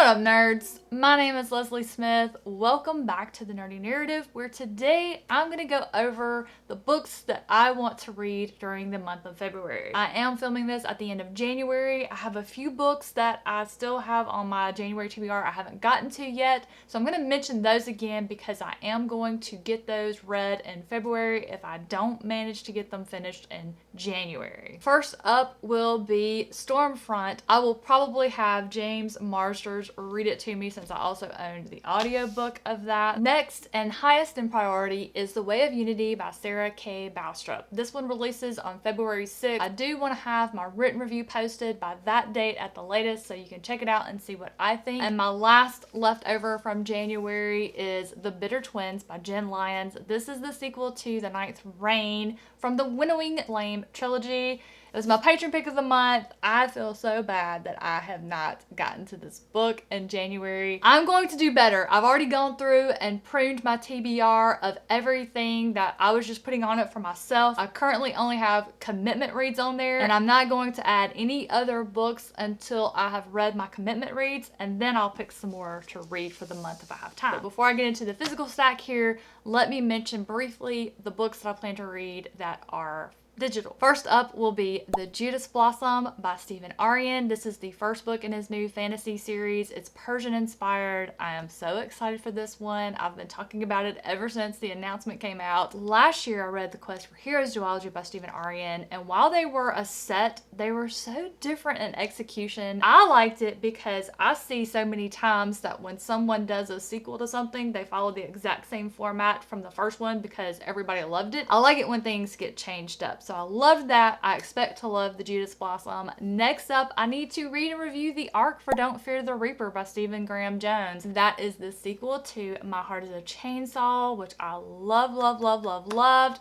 What up, nerds? My name is Leslie Smith. Welcome back to the Nerdy Narrative, where today I'm going to go over the books that I want to read during the month of February. I am filming this at the end of January. I have a few books that I still have on my January TBR I haven't gotten to yet, so I'm going to mention those again because I am going to get those read in February if I don't manage to get them finished in January. First up will be Stormfront. I will probably have James Marsters read it to me since I also owned the audiobook of that. Next and highest in priority is The Way of Unity by Sarah K. Baustrup. This one releases on February 6th. I do want to have my written review posted by that date at the latest so you can check it out and see what I think. And my last leftover from January is The Bitter Twins by Jen Lyons. This is the sequel to The Ninth Reign from the Winnowing Flame trilogy. It was my patron pick of the month. I feel so bad that I have not gotten to this book in January. I'm going to do better. I've already gone through and pruned my TBR of everything that I was just putting on it for myself. I currently only have commitment reads on there, and I'm not going to add any other books until I have read my commitment reads, and then I'll pick some more to read for the month if I have time. But before I get into the physical stack here, let me mention briefly the books that I plan to read that are digital. First up will be The Judas Blossom by Stephen Aryan. This is the first book in his new fantasy series. It's Persian inspired. I am so excited for this one. I've been talking about it ever since the announcement came out. Last year I read The Quest for Heroes duology by Stephen Aryan, and while they were a set, they were so different in execution. I liked it because I see so many times that when someone does a sequel to something, they follow the exact same format from the first one because everybody loved it. I like it when things get changed up. So I loved that. I expect to love The Judas Blossom. Next up, I need to read and review The Arc for Don't Fear the Reaper by Stephen Graham Jones. That is the sequel to My Heart is a Chainsaw, which I loved.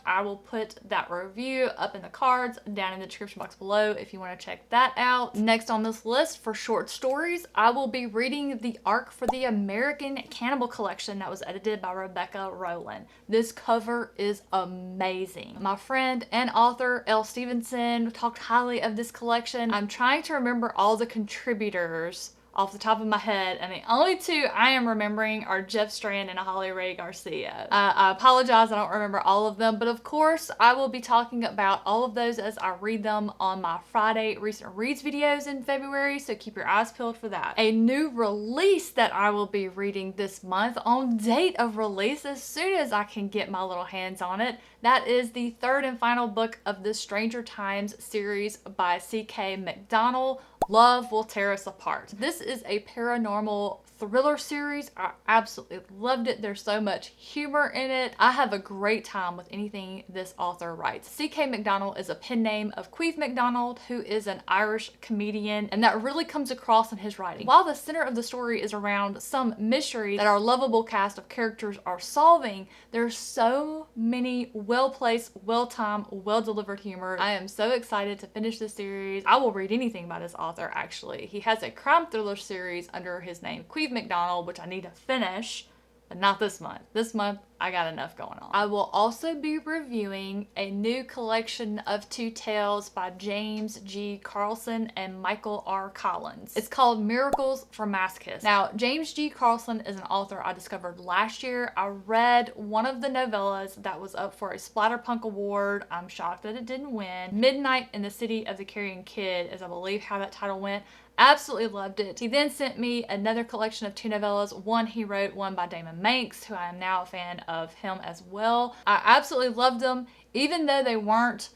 I will put that review up in the cards down in the description box below if you want to check that out. Next on this list for short stories, I will be reading The Arc for the American Cannibal Collection that was edited by Rebecca Rowland. This cover is amazing. My friend and author Elle Stevenson talked highly of this collection. I'm trying to remember all the contributors off the top of my head, and the only two I am remembering are Jeff Strand and Holly Ray Garcia. I apologize, I don't remember all of them, but of course I will be talking about all of those as I read them on my Friday recent reads videos in February, so keep your eyes peeled for that. A new release that I will be reading this month on date of release as soon as I can get my little hands on it. That is the third and final book of the Stranger Times series by C.K. McDonald. Love Will Tear Us Apart. This is a paranormal thriller series. I absolutely loved it. There's so much humor in it. I have a great time with anything this author writes. C.K. McDonald is a pen name of Queeve McDonald, who is an Irish comedian, and that really comes across in his writing. While the center of the story is around some mystery that our lovable cast of characters are solving, there's so many well-placed, well-timed, well-delivered humor. I am so excited to finish this series. I will read anything by this author, actually. He has a crime thriller series under his name, Queeve McDonald, which I need to finish, but not this month. This month, I got enough going on. I will also be reviewing a new collection of two tales by James G. Carlson and Michael R. Collins. It's called Miracles for Masochists. Now, James G. Carlson is an author I discovered last year. I read one of the novellas that was up for a Splatterpunk Award. I'm shocked that it didn't win. Midnight in the City of the Carrion Kid is, I believe, how that title went. Absolutely loved it. He then sent me another collection of two novellas. One he wrote, one by Damon Manx, who I am now a fan of him as well. I absolutely loved them, even though they weren't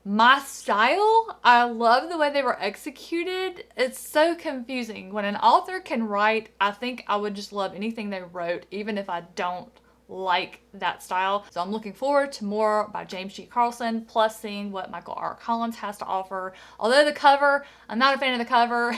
my style. I love the way they were executed. It's so confusing. When an author can write, I think I would just love anything they wrote, even if I don't like that style. So I'm looking forward to more by James G. Carlson, plus seeing what Michael R. Collins has to offer. Although the cover, I'm not a fan of the cover.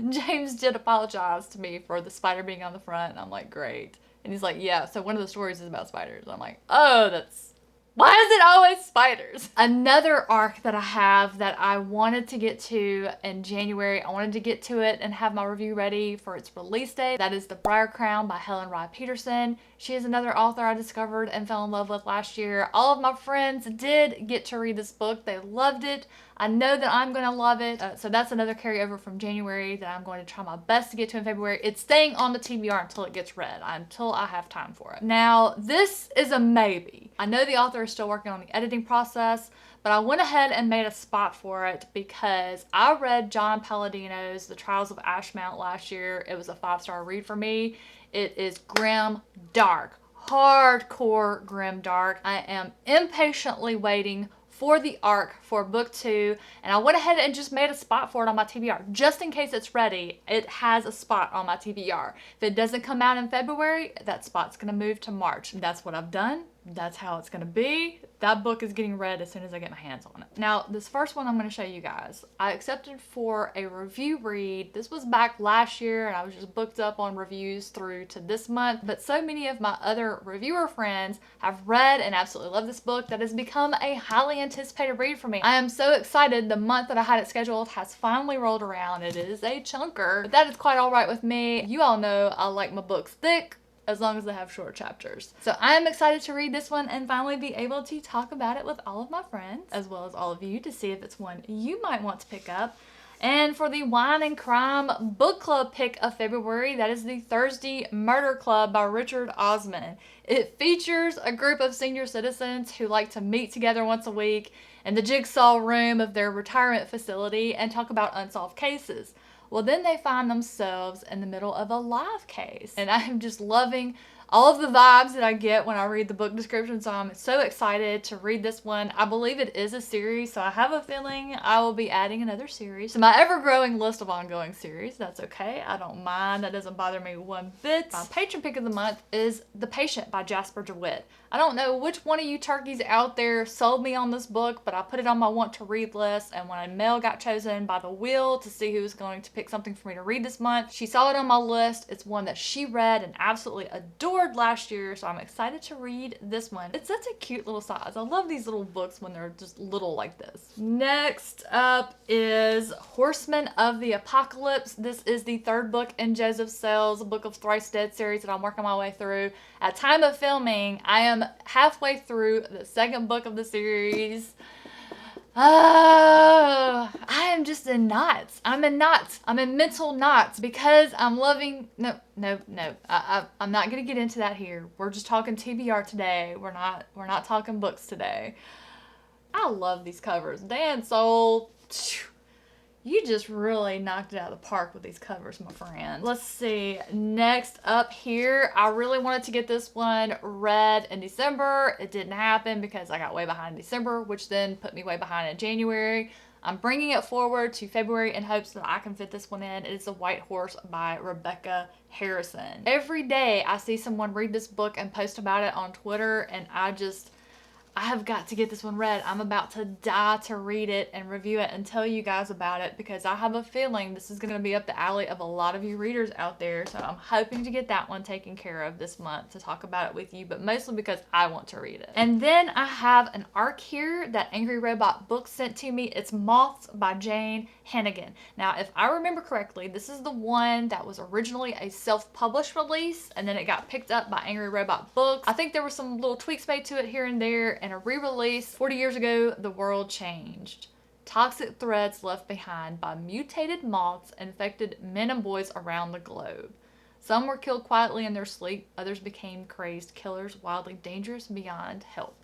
James did apologize to me for the spider being on the front, and I'm like, great. And he's like, yeah, so one of the stories is about spiders. I'm like, oh, that's Why is it always spiders? Another arc that I have that I wanted to get to in January, I wanted to get to it and have my review ready for its release date. That is The Briar Crown by Helen Rye Peterson. She is another author I discovered and fell in love with last year. All of my friends did get to read this book. They loved it. I know that I'm going to love it. So that's another carryover from January that I'm going to try my best to get to in February. It's staying on the TBR until it gets read, until I have time for it. Now, this is a maybe. I know the author is still working on the editing process, but I went ahead and made a spot for it because I read John Palladino's The Trials of Ashmount last year. It was a 5-star read for me. It is grim, dark, hardcore grim dark. I am impatiently waiting for the arc for book 2, and I went ahead and just made a spot for it on my TBR. Just in case it's ready, it has a spot on my TBR. If it doesn't come out in February, that spot's gonna move to March. That's what I've done. That's how it's gonna be. That book is getting read as soon as I get my hands on it. Now, this first one I'm gonna show you guys, I accepted for a review read. This was back last year, and I was just booked up on reviews through to this month, but so many of my other reviewer friends have read and absolutely love this book that has become a highly anticipated read for me. I am so excited. The month that I had it scheduled has finally rolled around. It is a chunker, but that is quite all right with me. You all know I like my books thick, as long as they have short chapters. So I am excited to read this one and finally be able to talk about it with all of my friends, as well as all of you, to see if it's one you might want to pick up. And for the Wine and Crime book club pick of February, that is the Thursday Murder Club by Richard Osman. It features a group of senior citizens who like to meet together once a week in the jigsaw room of their retirement facility and talk about unsolved cases. Well, then they find themselves in the middle of a live case. And I am just loving all of the vibes that I get when I read the book description, so I'm so excited to read this one. I believe it is a series, so I have a feeling I will be adding another series to my ever-growing list of ongoing series. That's okay. I don't mind. That doesn't bother me one bit. My patron pick of the month is The Patient by Jasper DeWitt. I don't know which one of you turkeys out there sold me on this book, but I put it on my want to read list, and when a mail got chosen by the wheel to see who was going to pick something for me to read this month, she saw it on my list. It's one that she read and absolutely adored last year, so I'm excited to read this one. It's such a cute little size. I love these little books when they're just little like this. Next up is Horsemen of the Apocalypse. This is the third book in Joseph Sells' Book of Thrice Dead series that I'm working my way through. At time of filming, I am halfway through the second book of the series. Oh, I am just in knots. I'm in knots. I'm in mental knots because I'm loving... No. I'm not going to get into that here. We're just talking TBR today. We're not talking books today. I love these covers. Dan Soul, you just really knocked it out of the park with these covers, my friend. Let's see. Next up here, I really wanted to get this one read in December. It didn't happen because I got way behind in December, which then put me way behind in January. I'm bringing it forward to February in hopes that I can fit this one in. It is The White Horse by Rebecca Harrison. Every day I see someone read this book and post about it on Twitter, and I have got to get this one read. I'm about to die to read it and review it and tell you guys about it because I have a feeling this is going to be up the alley of a lot of you readers out there. So I'm hoping to get that one taken care of this month to talk about it with you, but mostly because I want to read it. And then I have an arc here that Angry Robot Books sent to me. It's Moths by Jane Hannigan. Now, if I remember correctly, this is the one that was originally a self-published release and then it got picked up by Angry Robot Books. I think there were some little tweaks made to it here and there. And a re-release. 40 years ago, the world changed. Toxic threads left behind by mutated moths infected men and boys around the globe. Some were killed quietly in their sleep. Others became crazed killers, wildly dangerous beyond help.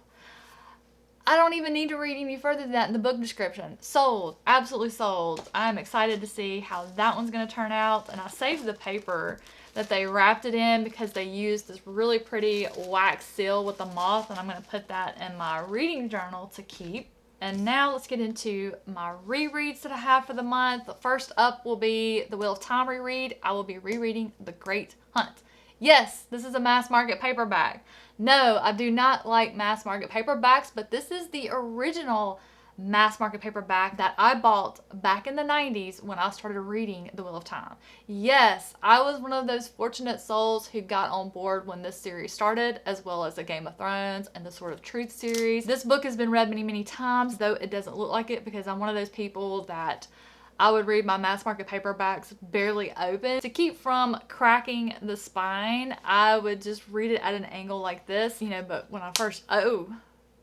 I don't even need to read any further than that in the book description. Sold. Absolutely sold. I'm excited to see how that one's going to turn out. And I saved the paper that they wrapped it in because they used this really pretty wax seal with the moth, and I'm going to put that in my reading journal to keep. And now let's get into my rereads that I have for the month. First up will be the Wheel of Time reread. I will be rereading The Great Hunt. Yes, this is a mass market paperback. No, I do not like mass market paperbacks, but this is the original mass market paperback that I bought back in the 90s when I started reading The Wheel of Time. Yes, I was one of those fortunate souls who got on board when this series started, as well as the Game of Thrones and the Sword of Truth series. This book has been read many, many times, though it doesn't look like it because I'm one of those people that I would read my mass market paperbacks barely open. To keep from cracking the spine, I would just read it at an angle like this, you know, but when I first,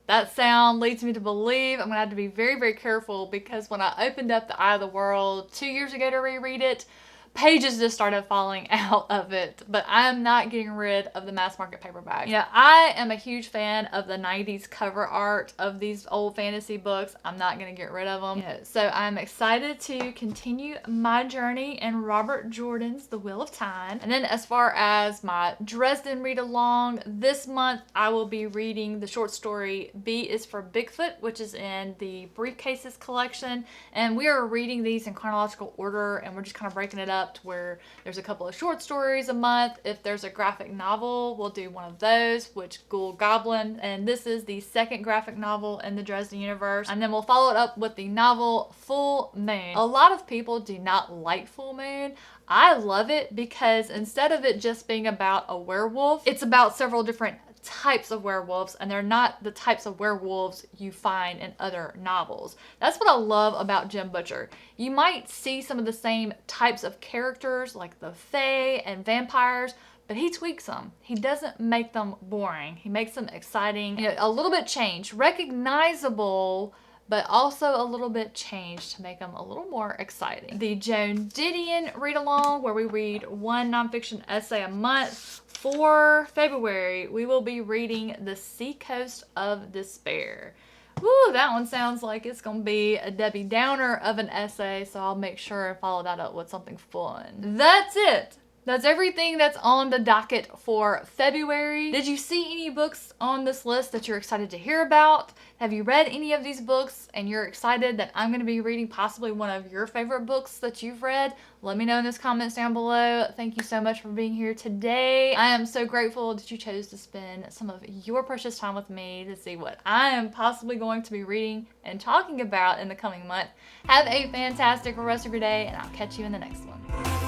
that sound leads me to believe I'm gonna have to be very, very careful because when I opened up The Eye of the World 2 years ago to reread it, pages just started falling out of it, but I'm not getting rid of the mass market paperback. You know, I am a huge fan of the 90s cover art of these old fantasy books. I'm not going to get rid of them. You know, so I'm excited to continue my journey in Robert Jordan's The Wheel of Time. And then as far as my Dresden read along, this month I will be reading the short story B is for Bigfoot, which is in the Briefcases collection. And we are reading these in chronological order, and we're just kind of breaking it up to where there's a couple of short stories a month. If there's a graphic novel, we'll do one of those, which Ghoul Goblin, and this is the second graphic novel in the Dresden universe. And then we'll follow it up with the novel Full Moon. A lot of people do not like Full Moon. I love it because instead of it just being about a werewolf, it's about several different types of werewolves, and they're not the types of werewolves you find in other novels. That's what I love about Jim Butcher. You might see some of the same types of characters like the Fae and vampires, but he tweaks them. He doesn't make them boring. He makes them exciting, you know, a little bit changed, recognizable, but also a little bit changed to make them a little more exciting. The Joan Didion read along, where we read one nonfiction essay a month. For February, we will be reading The Seacoast of Despair. Woo, that one sounds like it's going to be a Debbie Downer of an essay, so I'll make sure and follow that up with something fun. That's it. That's everything that's on the docket for February. Did you see any books on this list that you're excited to hear about? Have you read any of these books and you're excited that I'm going to be reading possibly one of your favorite books that you've read? Let me know in those comments down below. Thank you so much for being here today. I am so grateful that you chose to spend some of your precious time with me to see what I am possibly going to be reading and talking about in the coming month. Have a fantastic rest of your day, and I'll catch you in the next one.